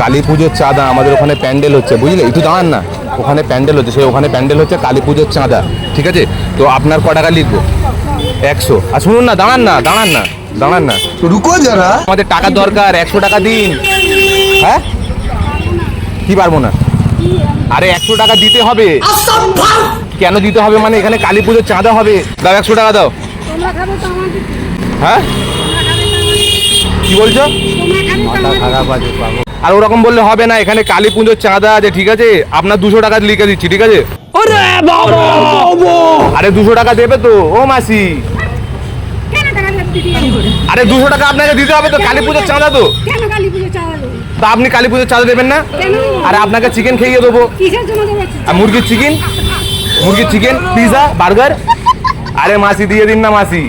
কালী পুজোর চাঁদা আমাদের ওখানে প্যান্ডেল হচ্ছে, বুঝলে? একটু দাঁড়ান না, ওখানে প্যান্ডেল হচ্ছে, সেই ওখানে প্যান্ডেল হচ্ছে কালী পুজোর চাঁদা, ঠিক আছে? তো আপনার ক টাকা লিখবো? 100। আর শুনুন না, দাঁড়ান না, দাঁড়ান না, দাঁড়ান না, রুকো যারা, আমাদের টাকার দরকার, 100 টাকা দিন। হ্যাঁ, কি পারবো না? আরে 100 টাকা দিতে হবে। কেন দিতে হবে মানে? এখানে কালী পুজোর চাঁদা হবে, দাও 100 টাকা দাও। হ্যাঁ, কি বলছো? আর ওরকম বললে হবে না, এখানে কালী পুজোর চাঁদা আছে, ঠিক আছে? আপনার 200 টাকা লিখে দিচ্ছি, ঠিক আছে? আরে 200 টাকা দেবে তো ও মাসি? আরে 200 টাকা আপনাকে দিতে হবে তো, কালী পুজোর চাঁদা তো। তা আপনি কালী পুজোর চাঁদা দেবেন না? আরে আপনাকে চিকেন খেয়ে দেবো। আর মুরগির চিকেন, পিজা, বার্গার। আরে মাসি দিয়ে দিন না মাসি।